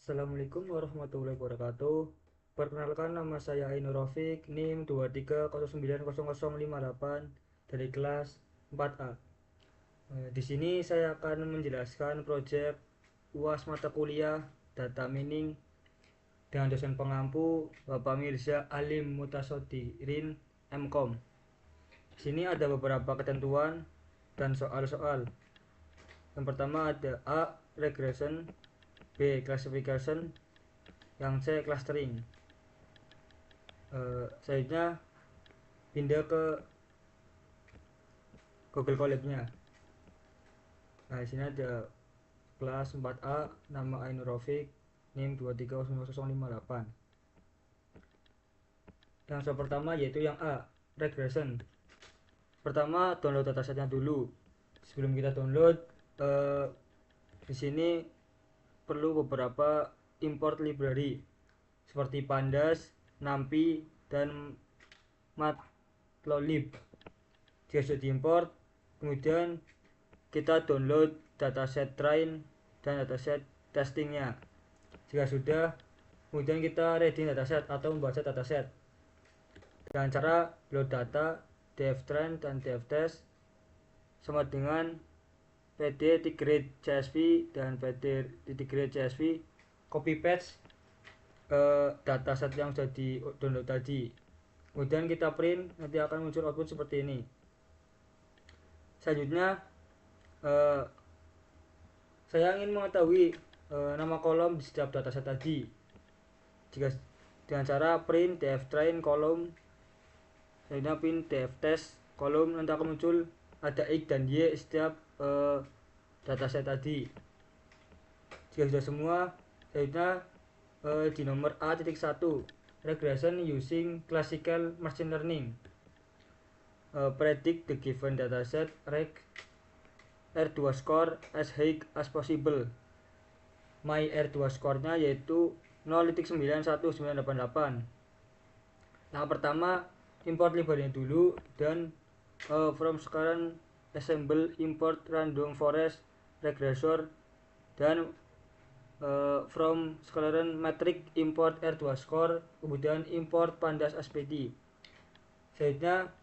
Assalamualaikum warahmatullahi wabarakatuh. Perkenalkan, nama saya Ainur Rafiq, NIM 23090058 dari kelas 4A. Di sini saya akan menjelaskan proyek UAS mata kuliah Data Mining dengan dosen pengampu Bapak Mirza Alim Mutasodirin MKOM. Di sini ada beberapa ketentuan dan soal-soal. Yang pertama ada A. Regression, B. Classification, yang C. Clustering. Selanjutnya pindah ke Google Colab-nya. Nah, di sini ada kelas 4A, nama Ainur Rafiq, NIM 230058. Yang pertama yaitu yang A, regression. Pertama, download datasetnya dulu. Sebelum kita download, di sini perlu beberapa import library seperti Pandas, NumPy, dan Matplotlib. Jika sudah diimport, kemudian kita download dataset train dan dataset testingnya. Jika sudah, kemudian kita reading dataset atau membaca dataset dengan cara load data, dftrain dan dftest sama dengan pd.read.csv dan pd.read.csv copy paste dataset yang sudah di download tadi. Kemudian kita print, nanti akan muncul output seperti ini. Selanjutnya saya ingin mengetahui nama kolom di setiap dataset tadi. Jika dengan cara print dftrain kolom, selanjutnya print dftest kolom, nanti akan muncul ada x dan y setiap dataset tadi. Jika sudah semua, selanjutnya di nomor A.1 regression using classical machine learning, predict the given dataset reg R2 score as high as possible. My R2 score-nya yaitu 0.91988. Yang pertama, import library dulu dan from sekarang assemble import random forest regressor dan from sekarang metric import R2 score, kemudian import pandas SPD. Selanjutnya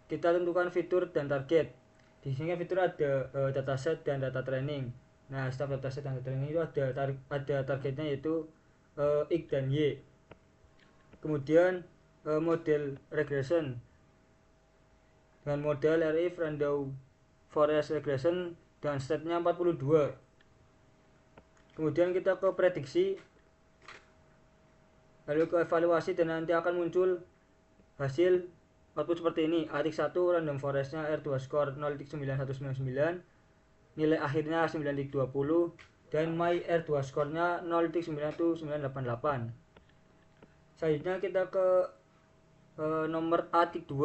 kita tentukan fitur dan target. Di sini fitur ada dataset dan data training. Nah, setiap dataset dan data training itu ada targetnya yaitu X dan Y. Kemudian model regression dengan model RF random forest regression dan state-nya 42. Kemudian kita ke prediksi, lalu ke evaluasi, dan nanti akan muncul hasil output seperti ini. A.1 random forest-nya R2 score 0.9199, nilai akhirnya 9.20, dan my R2 score-nya 0.91988. Selanjutnya kita ke nomor A.2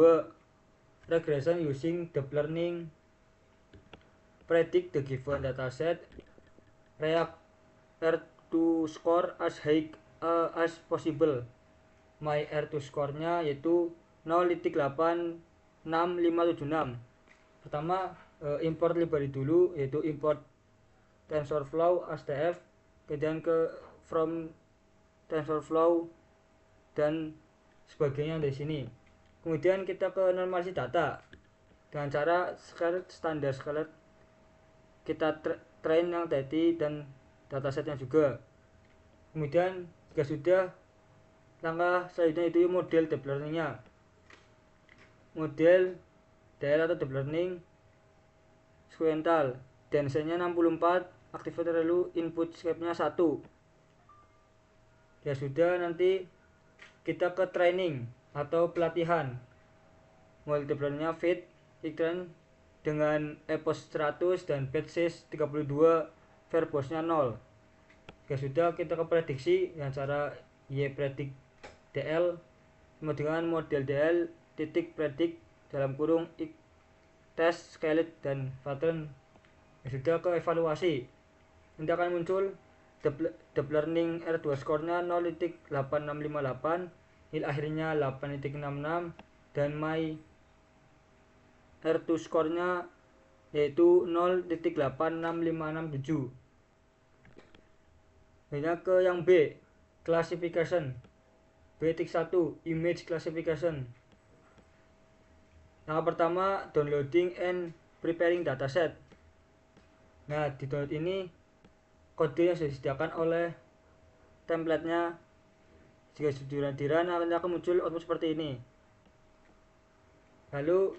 regression using deep learning, predict the given dataset react R2 score as high as possible. My R2 score-nya yaitu 0.86576. Pertama, import library dulu, yaitu import TensorFlow STF, kemudian ke from TensorFlow dan sebagainya dari sini. Kemudian kita ke normalisasi data dengan cara standar scalar, kita train yang tadi dan datasetnya juga. Kemudian jika sudah, langkah selanjutnya itu model deep learning-nya. Model DL atau deep learning sequential, density-nya 64, activator lalu input scape-nya 1. Ya sudah, nanti kita ke training atau pelatihan. Model deep learning-nya fit iklan dengan EPOS 100 dan batches 32, verbose-nya 0. Ya sudah, kita ke prediksi dengan cara Y predict DL sama dengan model DL titik predict dalam kurung X test scaled dan pattern. Ya sudah, ke evaluasi, nanti akan muncul deep learning R2 score-nya 0.8658, nilai akhirnya 8.66, dan my R2 score-nya yaitu 0.86567. Hanya ke yang B, classification. B-1, image classification. Yang pertama, downloading and preparing dataset. Nah, di download ini kode yang sudah disediakan oleh template-nya. Jika sudah dirun akan muncul output seperti ini. Lalu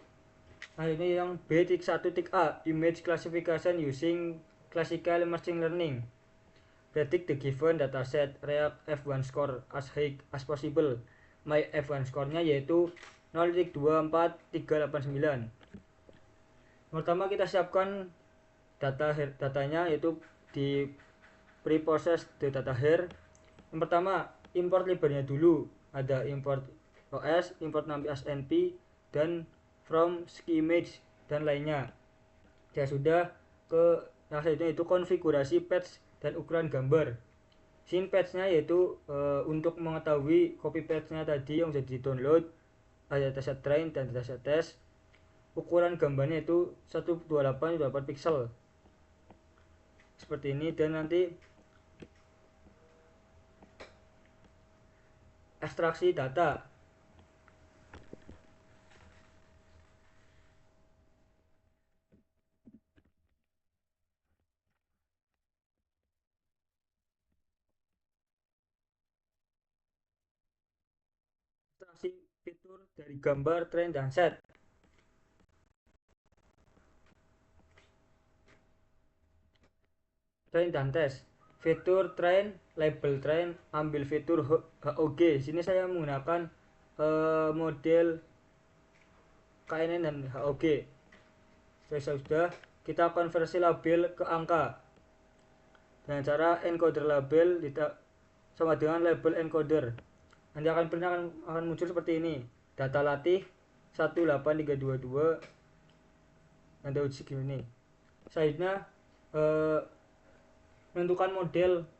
ini yang B-1-A, image classification using classical machine learning. Predict the given dataset, react F1 score as high as possible. My F1 score-nya yaitu 0,24389. Pertama kita siapkan datanya yaitu di preprocess the data here. Yang pertama import library-nya dulu, ada import OS, import NumPy SNP, dan from schemage dan lainnya. Ya sudah, ke yang selanjutnya itu konfigurasi patch dan ukuran gambar. Scene patch-nya yaitu untuk mengetahui copy patch-nya tadi yang sudah di download, ada dataset train dan dataset test. Ukuran gambarnya itu 128 pixel seperti ini, dan nanti ekstraksi data. Ekstraksi fitur dari gambar train dan set. Train dan test. Fitur train, label train, ambil fitur HOG. Sini saya menggunakan model KNN dan HOG. Sudah, kita konversi label ke angka dengan cara encoder label sama dengan label encoder. Nanti akan muncul seperti ini. Data latih 18322. Nanti uji gini. Selanjutnya menentukan model,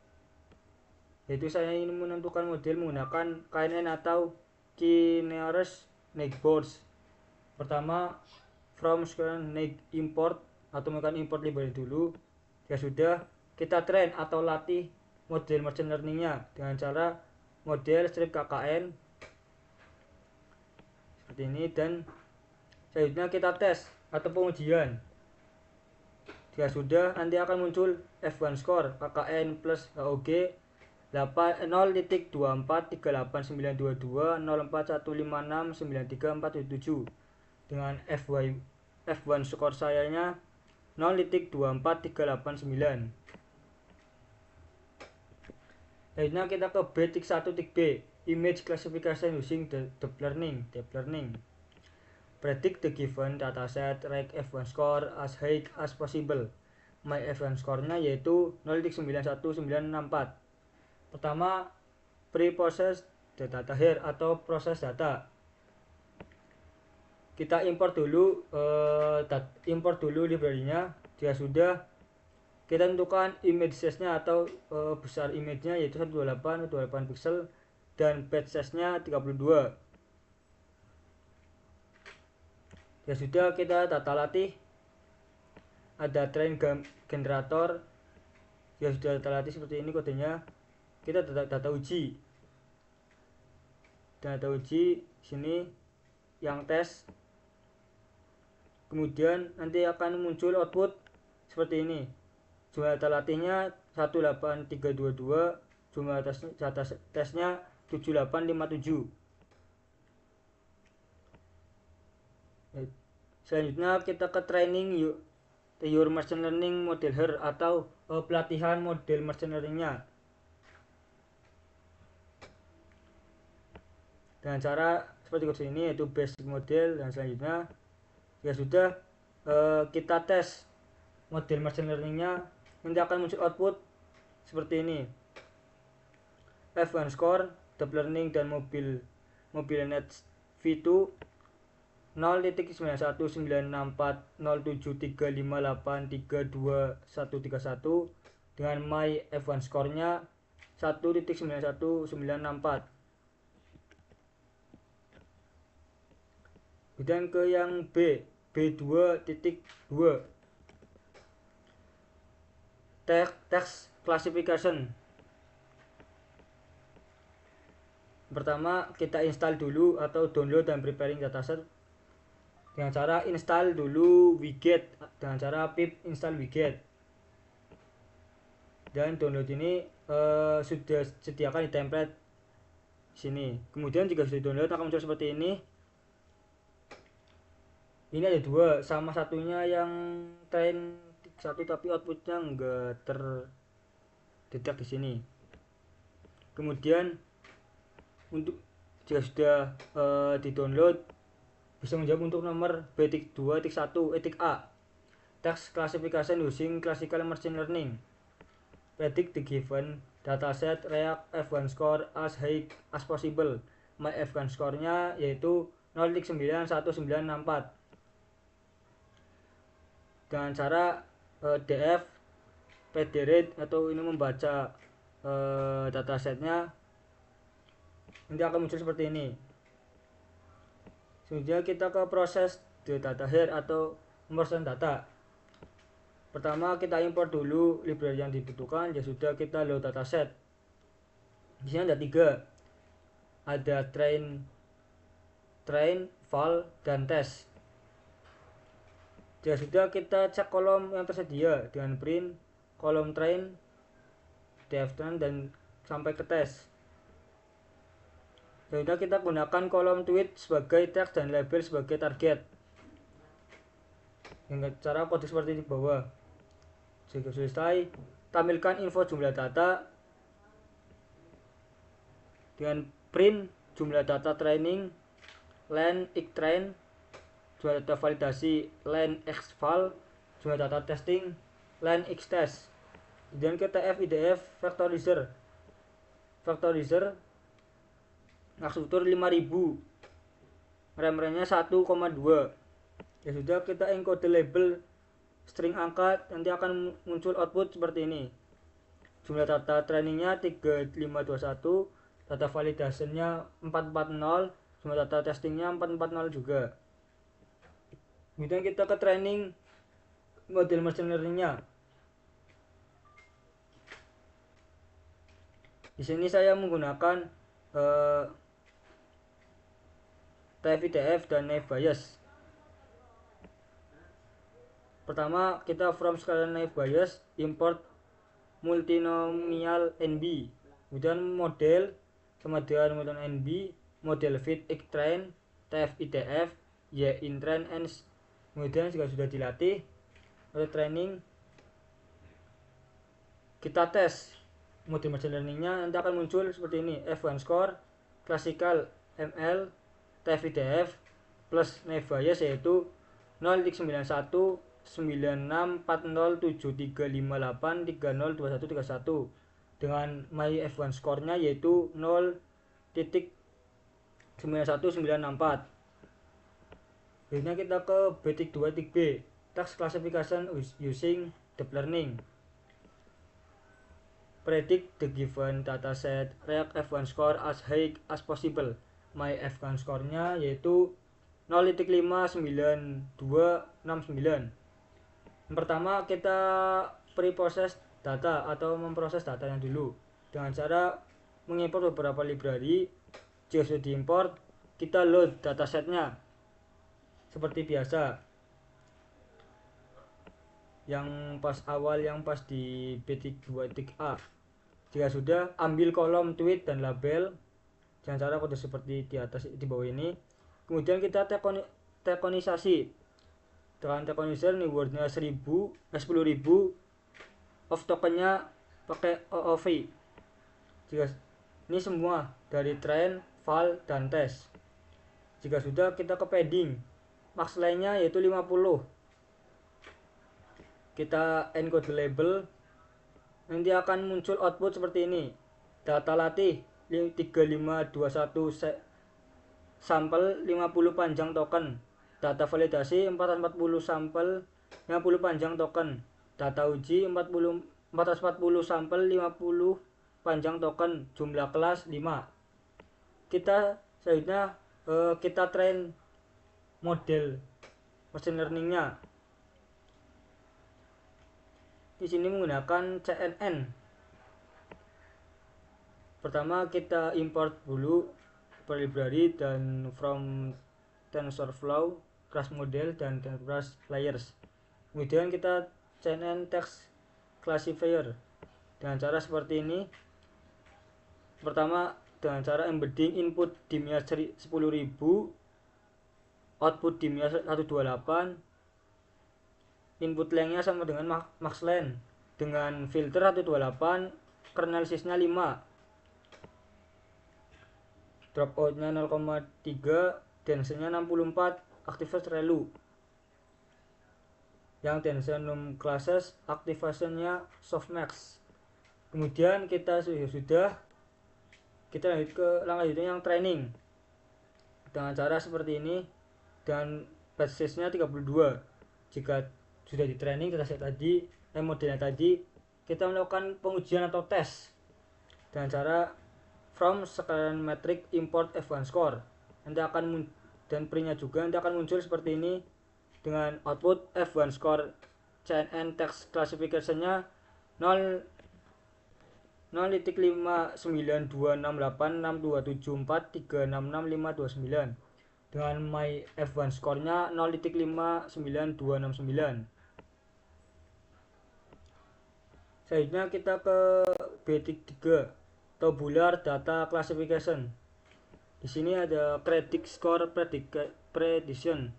yaitu saya ingin menentukan model menggunakan KNN atau K-nearest neighbors. Pertama, from sekarang import atau menggunakan import library dulu. Ya sudah, kita train atau latih model machine learning-nya dengan cara model strip KKN seperti ini, dan selanjutnya kita tes atau pengujian. Jika sudah, nanti akan muncul F1 score KKN plus HOG 0.2438922041569347 dengan F1 score sayanya 0.24389. Selanjutnya kita ke B-1-B, image classification using deep learning. Predict the given dataset, rank F1 score as high as possible. My F1 score-nya yaitu 0.91964. Pertama, pre-process the data here atau proses data. Kita import dulu library-nya. Jika sudah, kita tentukan image size-nya atau besar image-nya yaitu 128 pixel dan batch size-nya 32. Ya sudah, kita data latih, ada train generator. Ya sudah, data latih seperti ini kodenya. Kita data uji, sini yang tes. Kemudian nanti akan muncul output seperti ini. Jumlah data latihnya 18322, jumlah tesnya 7857. Selanjutnya kita ke training your machine learning model here atau pelatihan model machine learning-nya dengan cara seperti ini, yaitu basic model. Dan selanjutnya ya sudah, kita tes model machine learning-nya, nanti akan muncul output seperti ini. F1 score, deep learning dan MobileNet V2 0.919407358321131 dengan my F1 score-nya 1.91964. Kemudian ke yang B2.2 text classification. Pertama, kita install dulu atau download dan preparing dataset dengan cara install dulu widget dengan cara pip install widget, dan download ini sudah disediakan di template sini. Kemudian jika sudah download akan muncul seperti ini. Ini ada dua, sama satunya yang train satu tapi outputnya enggak terdetek di sini. Kemudian untuk jika sudah di-download, bisa menjawab untuk nomor B.2.1 A, text classification using classical machine learning, predict the given dataset React F1 score as high as possible. My F1 score-nya yaitu 0,91964 dengan cara df pdread atau ini membaca datasetnya, nanti akan muncul seperti ini. Selanjutnya kita ke proses the data here atau memproses data. Pertama kita import dulu library yang dibutuhkan, ya sudah kita load dataset. Di sini ada 3, ada train, val, dan test. Ya sudah kita cek kolom yang tersedia dengan print kolom train, df-train, dan sampai ke test. Selanjutnya kita gunakan kolom tweet sebagai teks dan label sebagai target dengan cara kode seperti di bawah. Jika selesai, tampilkan info jumlah data dengan print jumlah data training len x train, jumlah data validasi len x val, jumlah data testing len x test. Kemudian kita FIDF factorizer struktur 5000, RAM-nya 1,2. Ya sudah, kita encode label string angka, nanti akan muncul output seperti ini. Jumlah data trainingnya 3521, data validasinya 440, jumlah data testingnya 440 juga. Kemudian kita ke training model machine learningnya. Di sini saya menggunakan TF-IDF dan naive Bayes. Pertama kita from scala naive Bayes import multinomial NB, kemudian model sama dengan model NB, model fit x train, TF-IDF, y in train, and kemudian jika sudah dilatih oleh training, kita tes model machine learningnya, nanti akan muncul seperti ini: F1 score, classical ML, TF-IDF plus naive Bayes yaitu 0,96407358302131 dengan my F1 score-nya yaitu 0,91964. Berikutnya kita ke B.2.B, text classification using deep learning, predict the given dataset React F1 score as high as possible. My F1 score-nya yaitu 0,59269. Yang pertama kita preprocess data atau memproses datanya dulu dengan cara mengimport beberapa library. Jika sudah diimport, kita load datasetnya seperti biasa. Yang pas awal, yang pas di B.2.A. Jika sudah, ambil kolom tweet dan label dengan cara kode seperti di atas, di bawah ini. Kemudian kita tekonisasi dengan tekonizer, nih wordnya 10.000 of tokennya pakai OOV. Jika ini semua dari train, val, dan test. Jika sudah, kita ke padding, max line-nya yaitu 50. Kita encode label, nanti akan muncul output seperti ini: data latih 3521 sampel 50 panjang token, data validasi 440 sampel 50 panjang token, data uji 440 sampel 50 panjang token, jumlah kelas 5. Kita selanjutnya kita train model machine learningnya. Di sini menggunakan CNN Pertama kita import dulu per library dan from TensorFlow, class model dan class layers. Kemudian kita cnn text classifier dengan cara seperti ini. Pertama dengan cara embedding input dimnya 10.000, output dimnya 128, input lengthnya sama dengan max length, dengan filter 128, kernel size-nya 5, dropout-nya 0,3, density-nya 64, activate relu. Yang density num classes, activation-nya softmax. Kemudian kita sudah kita lanjut ke langkah selanjutnya yang training dengan cara seperti ini, dan batch size-nya 32. Jika sudah di training dataset tadi, modelnya tadi, kita melakukan pengujian atau tes dengan cara from scikit metric import F1 score. Nanti akan dan printnya juga nanti akan muncul seperti ini dengan output F1 score cnn text classification-nya 0,592686274366529 dengan my F1 score-nya 0,59269. Selanjutnya kita ke B3 tabular data classification. Di sini ada predict score prediction.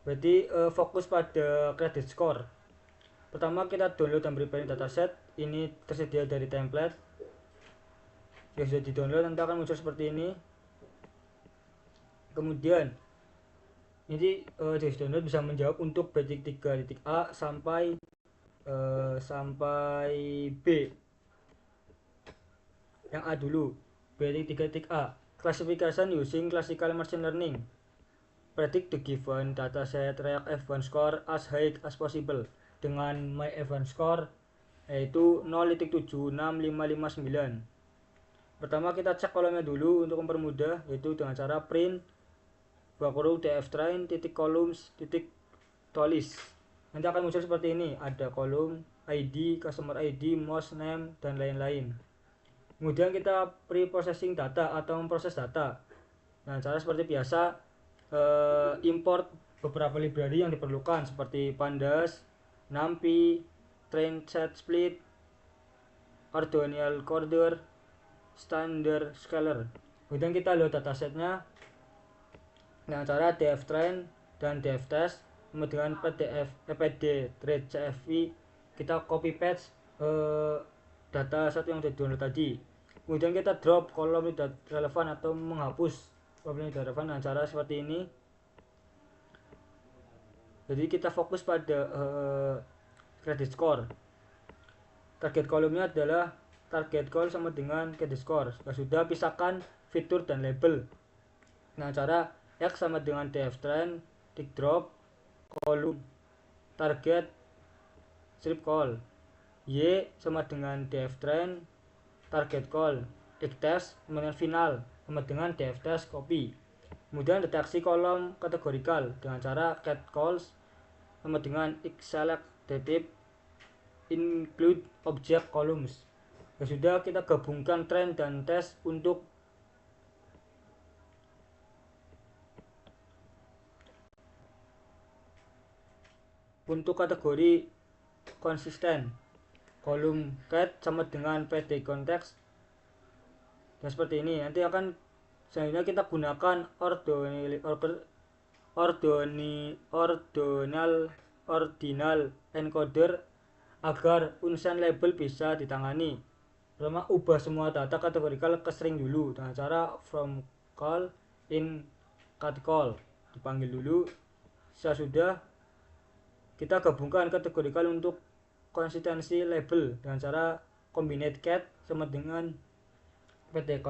Berarti fokus pada credit score. Pertama kita download dan prepare dataset. Ini tersedia dari template. Jika sudah di download nanti akan muncul seperti ini. Kemudian ini jika download bisa menjawab untuk basic 3.a sampai B. Yang A dulu, basic 3.a, classification using classical machine learning. Predict the given dataset react F1 score as high as possible dengan my F1 score yaitu 0,76559. Pertama kita cek kolomnya dulu untuk mempermudah, yaitu dengan cara print dftrain titik columns titik tolis. Nanti akan muncul seperti ini, ada kolom ID, customer ID, mouse name dan lain-lain. Kemudian kita pre-processing data atau memproses data. Nah, cara seperti biasa, import beberapa library yang diperlukan seperti pandas, numpy, train set split, ordinal coder, standard scaler. Kemudian kita load datasetnya dengan cara dftrain dan dftest dengan pd.cfv. Kita copy paste data set yang sudah download tadi. Kemudian kita drop kolom tidak relevan atau menghapus kolom tidak relevan dengan cara seperti ini. Jadi kita fokus pada credit score. Target kolomnya adalah target call sama dengan credit score. Sudah pisahkan fitur dan label. Nah, cara X sama dengan dftrain tick drop kolom target strip call, Y sama dengan dftrain target call, X sama dengan final sama dengan dftest copy. Kemudian deteksi kolom kategorikal dengan cara cat calls sama dengan xselect detif include object columns. Ya sudah, kita gabungkan train dan test untuk kategori konsisten. Kolom cat sama dengan pd context dan seperti ini. Nanti akan selanjutnya kita gunakan ordinal encoder agar unsur label bisa ditangani. Pertama, ubah semua data kategorikal ke string dulu dengan cara from call in cat call, dipanggil dulu. Sudah kita gabungkan kategorikal untuk konsistensi label dengan cara combinate cat sama dengan pd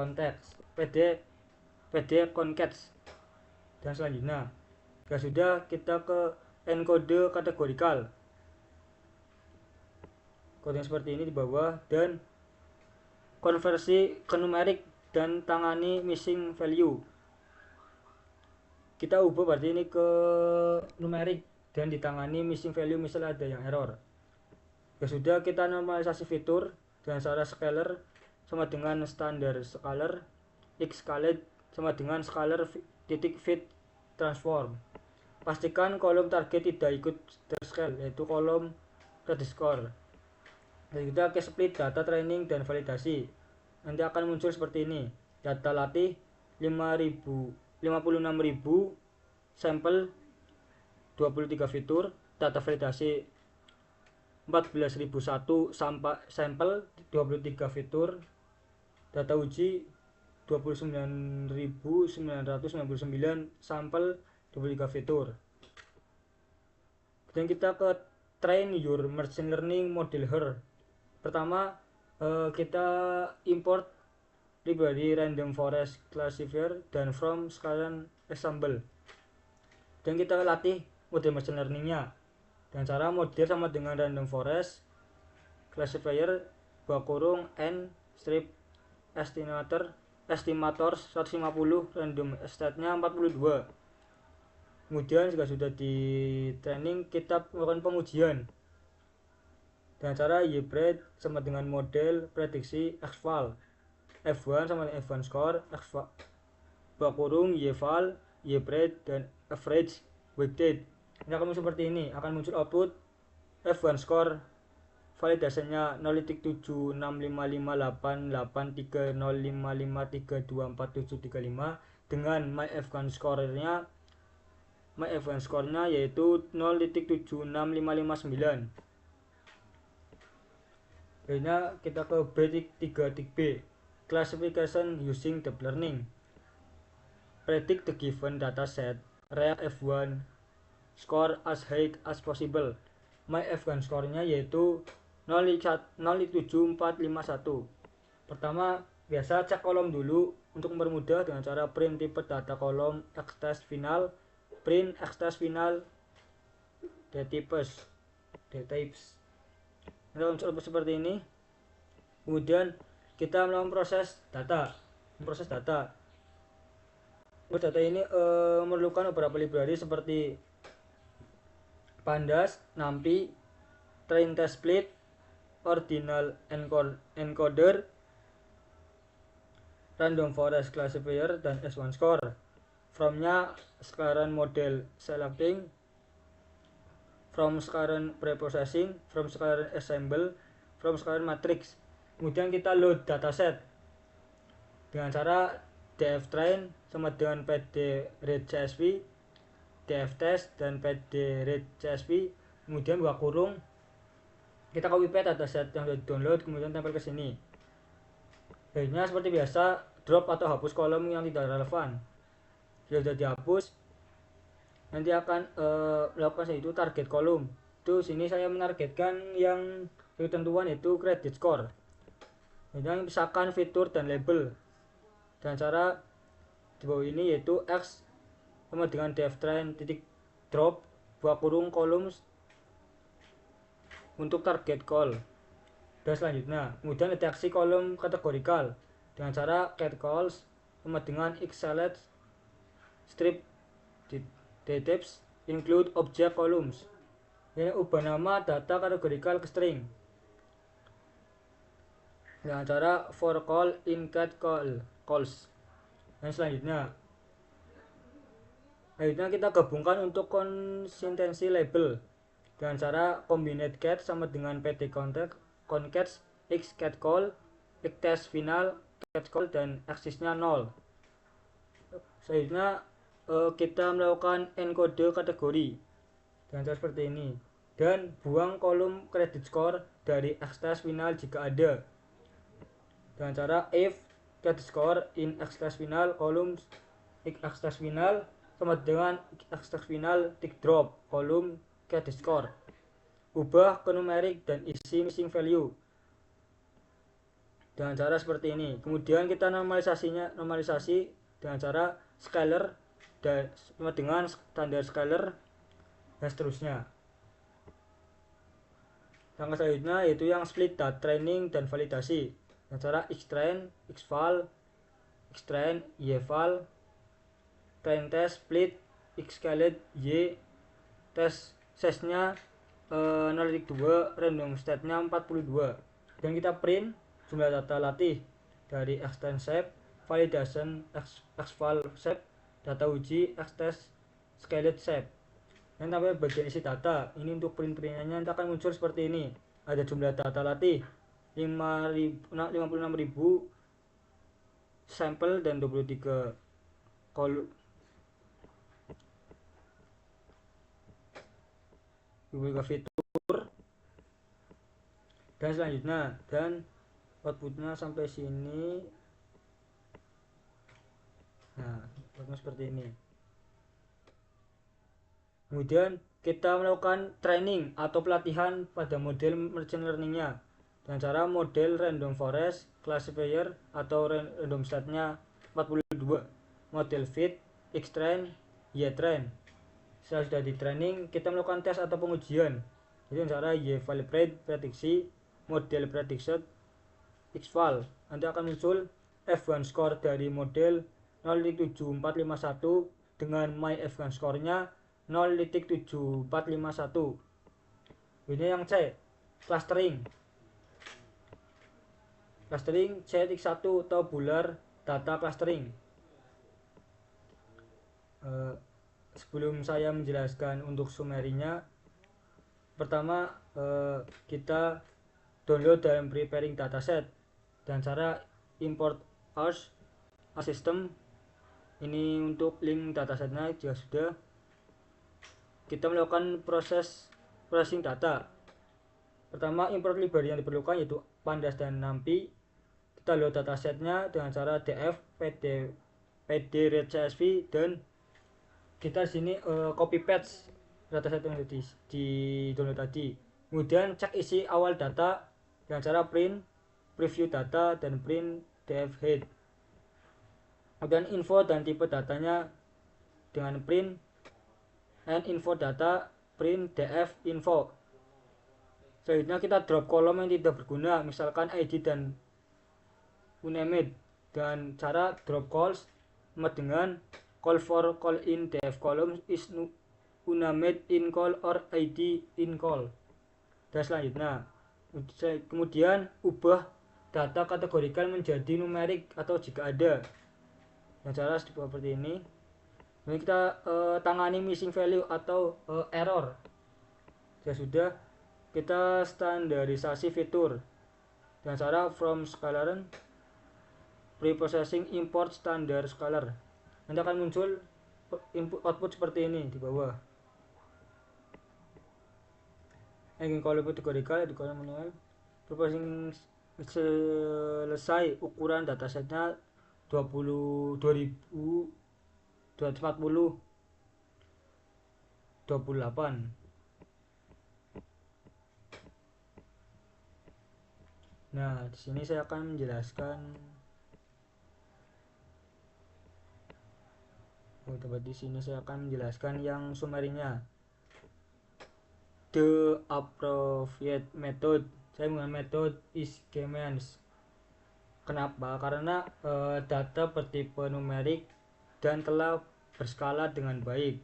context dan selanjutnya. Sudah kita ke encode kategorikal, kode seperti ini di bawah, dan konversi ke numerik dan tangani missing value. Kita ubah berarti ini ke numerik dan ditangani missing value misalnya ada yang error. Sudah kita normalisasi fitur dengan cara scalar sama dengan standar scalar, x scaled sama dengan scalar titik fit transform. Pastikan kolom target tidak ikut scale, yaitu kolom credit score. Dan kita ke split data training dan validasi. Nanti akan muncul seperti ini. Data latih 56.000 sampel 23 fitur, data validasi 14.001 sampel 23 fitur, data uji 29.999 sampel 23 fitur. Kemudian kita ke train your machine learning model here. Pertama kita import library random forest classifier dan from scikit ensemble. Dan kita latih model machine learningnya dengan cara model sama dengan random forest classifier n strip estimator 150 random state-nya 42. Kemudian jika sudah di training kita melakukan pengujian dengan cara YBread sama dengan model prediksi xval F1 sama dengan F1 score YVal YBread dan average weighted. Ini akan muncul seperti ini, akan muncul output F1 score validasinya 0.7558830553247735 dengan myf1 score-nya yaitu 0.76559. Akhirnya kita ke B3.B classification using deep learning. Predict the given dataset, react F1 score as high as possible. myf1 score-nya yaitu 0.7451. Pertama, biasa cek kolom dulu untuk mempermudah dengan cara print tipe data kolom xtest final, print xtest final dtypes. Nah, seperti ini. Kemudian kita melakukan proses data. Proses data ini memerlukan beberapa library seperti pandas, numpy, train test split, ordinal encoder, random forest classifier, dan S1 score. From-nya sekarang model selecting, from sekarang preprocessing, from sekarang assemble, from sekarang matrix. Kemudian kita load dataset dengan cara dftrain sama dengan pd_read_csv, dftest dan pd_read_csv. Kemudian buka kurung, kita copy paste dataset yang sudah di-download kemudian tempel ke sini. Akhirnya seperti biasa drop atau hapus kolom yang tidak relevan. Jika sudah dihapus, nanti akan melakukan itu target kolom. Itu sini saya menargetkan yang ketentuan yaitu credit score. Kemudian pisahkan fitur dan label dengan cara di bawah ini yaitu x sama dengan dftrain titik drop buka kurung kolom untuk target call. Dan selanjutnya kemudian deteksi kolom kategorikal dengan cara get calls sama dengan xselect strip dtypes include object columns. Ini ubah nama data kategorikal ke string dengan cara for call in cat calls. Dan selanjutnya kita gabungkan untuk konsistensi label dengan cara combinate cat sama dengan pd concates x cat call x test final cat call dan aksisnya 0. Selanjutnya kita melakukan encode kategori dengan cara seperti ini dan buang kolom credit score dari x test final jika ada dengan cara if credit score in x test final kolom x test final sama dengan x test final tick drop kolom credit score. Ubah ke numerik dan isi missing value dengan cara seperti ini. Kemudian kita normalisasi dengan cara scalar dan sama dengan standar scalar dan seterusnya. Langkah selanjutnya yaitu yang split data training dan validasi dengan cara xtrain, xval, xtrain, yval, train test split, xscaled, y test size-nya 0.2, random state-nya 42. Dan kita print jumlah data latih dari extend shape, validation exval shape, data uji, extest scaled shape. Dan sampai bagian isi data ini untuk print-printnya nanti akan muncul seperti ini. Ada jumlah data latih 56.000 sampel dan 23 kolom fitur dan selanjutnya, dan outputnya sampai sini. Nah, outputnya seperti ini. Kemudian kita melakukan training atau pelatihan pada model machine learningnya dengan cara model random forest classifier atau random setnya 42, model fit, X-train, Y-train. Setelah sudah di training, kita melakukan tes atau pengujian. Jadi dengan cara Y-validate prediksi, model prediction, X-val. Nanti akan muncul F1 score dari model 0.7451 dengan my F1 score-nya 0.7451. Ini yang C, clustering C1 tabular data clustering. Sebelum saya menjelaskan untuk summary-nya, pertama kita download dan preparing dataset dan cara import as system. Ini untuk link datasetnya juga sudah. Kita melakukan proses processing data. Pertama, import library yang diperlukan yaitu pandas dan numpy. Kita load datasetnya dengan cara df pd read csv, dan kita sini copy paste dataset yang di download tadi. Kemudian cek isi awal data dengan cara print preview data dan print df head. Kemudian info dan tipe datanya dengan print and info data print df info. Selanjutnya kita drop kolom yang tidak berguna, misalkan id dan unnamed, dan cara drop calls dengan call for call in df column is unnamed in call or id in call. Dan selanjutnya kemudian ubah data kategorikan menjadi numerik atau jika ada, yang cara seperti ini. Ini kita tangani missing value atau error. Sudah kita standarisasi fitur dengan cara from scalar preprocessing import standar scalar. Nanti akan muncul input output seperti ini di bawah. Ingin kalau kategorikal di kolom manual preprocessing selesai, ukuran datasetnya 20.240/28. Nah, di sini saya akan menjelaskan yang summary-nya. The appropriate method, saya menggunakan metode is-K-means. Kenapa? Karena data bertipe numerik dan telah terskala dengan baik.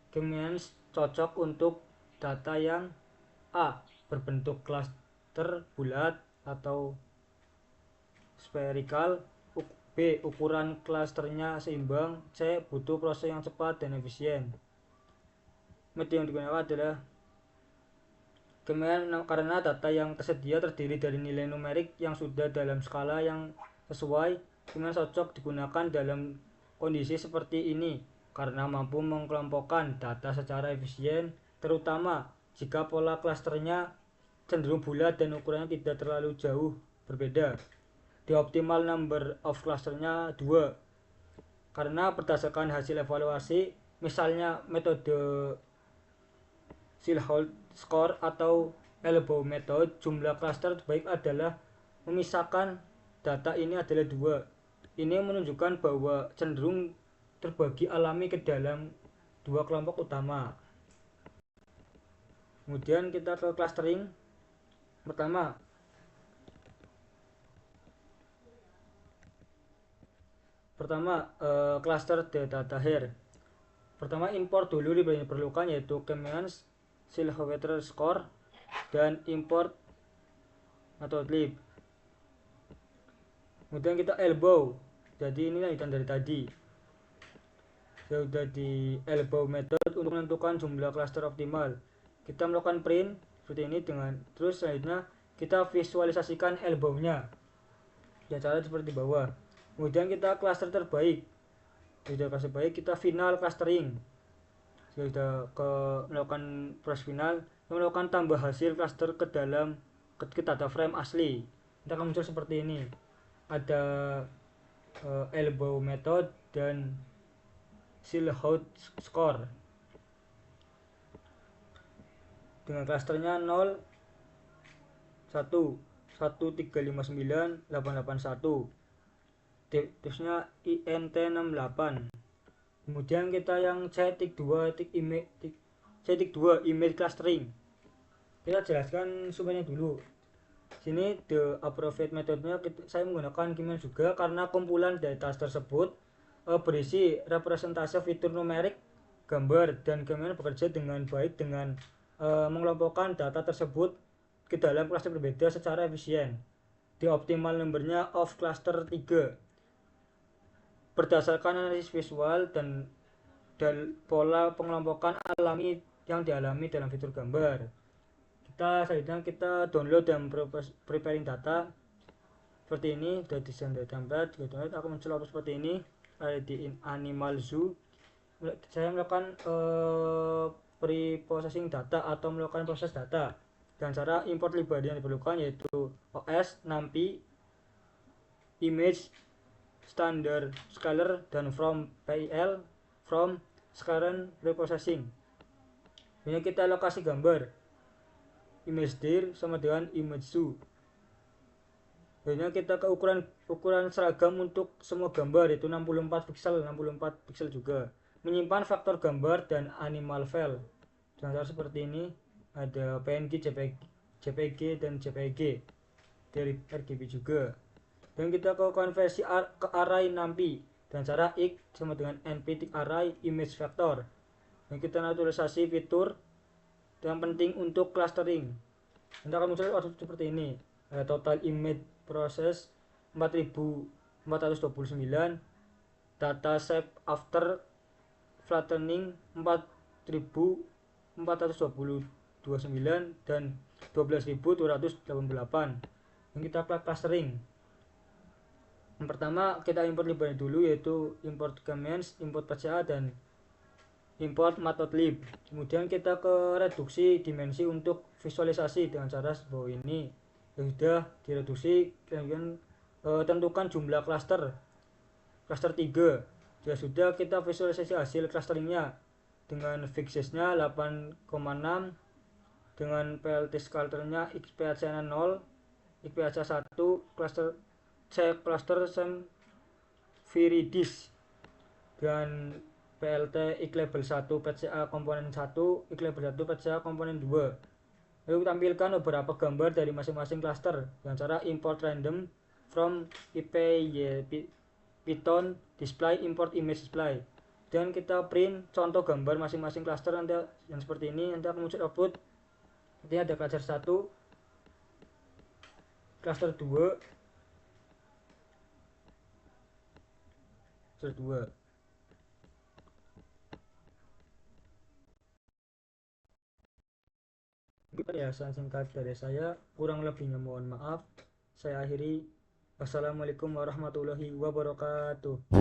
K-means cocok untuk data yang A, berbentuk klaster bulat atau spherical, B, ukuran klasternya seimbang, C, butuh proses yang cepat dan efisien. Metode yang digunakan adalah karena data yang tersedia terdiri dari nilai numerik yang sudah dalam skala yang sesuai. Kemudian cocok digunakan dalam kondisi seperti ini karena mampu mengelompokkan data secara efisien, terutama jika pola klasternya cenderung bulat dan ukurannya tidak terlalu jauh berbeda. The optimal number of clusternya 2 karena berdasarkan hasil evaluasi, misalnya metode Silhouette score atau elbow method, jumlah cluster terbaik adalah memisahkan data ini adalah 2. Ini menunjukkan bahwa cenderung terbagi alami ke dalam 2 kelompok utama. Kemudian kita ke clustering. Pertama, cluster data here. Pertama, import dulu library yang diperlukan yaitu K-means, Silhouette score, dan import Matplotlib. Kemudian kita elbow, jadi ini lanjutan dari tadi. Sudah di elbow method untuk menentukan jumlah cluster optimal. Kita melakukan print seperti ini dengan terus selanjutnya kita visualisasikan elbownya. Ya, cara seperti di bawah. Kemudian kita cluster terbaik. Sudah cluster baik, kita final clustering. Sudah melakukan proses final, melakukan tambah hasil cluster ke dalam ke data frame asli. Kita akan muncul seperti ini. Ada elbow method dan Silhouette score dengan klasternya 0 1 1359 881, tipsnya INT68. Kemudian kita yang C-2 image clustering, kita jelaskan sumbernya dulu. Sini the appropriate methodenya saya menggunakan Gmail juga karena kumpulan data tersebut berisi representasi fitur numerik, gambar, dan Gmail bekerja dengan baik dengan mengelompokkan data tersebut ke dalam klaster berbeda secara efisien. The optimal numbernya of cluster 3 berdasarkan analisis visual dan pola pengelompokan alami yang dialami dalam fitur gambar. Selanjutnya kita download dan preparing data seperti ini. Sudah desain dari template, download aku muncul seperti ini. Ada di animal zoo. Saya melakukan pre-processing data atau melakukan proses data dengan cara import library yang diperlukan, yaitu OS, NumPy, image, standard scaler, dan from PIL, from current preprocessing. Ini kita lokasi gambar image dir sama dengan image zoo. Selanjutnya kita ke ukuran seragam untuk semua gambar, yaitu 64 pixel juga. Menyimpan faktor gambar dan animal file dengan cara seperti ini. Ada PNG, JPG dan JPG dari RGB juga. Dan kita ke konversi ke array NumPy dengan cara x sama dengan np array image vector. Dan kita naturalisasi fitur yang penting untuk clustering. Nanti akan muncul seperti ini. Total image process 4429, data shape after flattening 4429 dan 12288. Yang kita clustering. Yang pertama kita import library dulu, yaitu import commands, import PCA, dan import matplotlib. Kemudian kita ke reduksi dimensi untuk visualisasi dengan cara seperti ini. Yang sudah direduksi, kemudian tentukan jumlah cluster 3. Sudah kita visualisasi hasil clusteringnya dengan fixesnya 8,6, dengan PLT scalernya XPAC 0, XPAC 1, cluster sem viridis, dan PLT X-Label 1 PCA komponen 1, X-Label 1 PCA komponen 2. Lalu tampilkan beberapa gambar dari masing-masing cluster dengan cara import random from Python display import image display. Dan kita print contoh gambar masing-masing cluster nanti yang seperti ini. Nanti akan muncul output. Ini ada cluster 1, cluster 2, cluster 2. Penjelasan singkat dari saya, kurang lebihnya mohon maaf. Saya akhiri. Wassalamualaikum warahmatullahi wabarakatuh.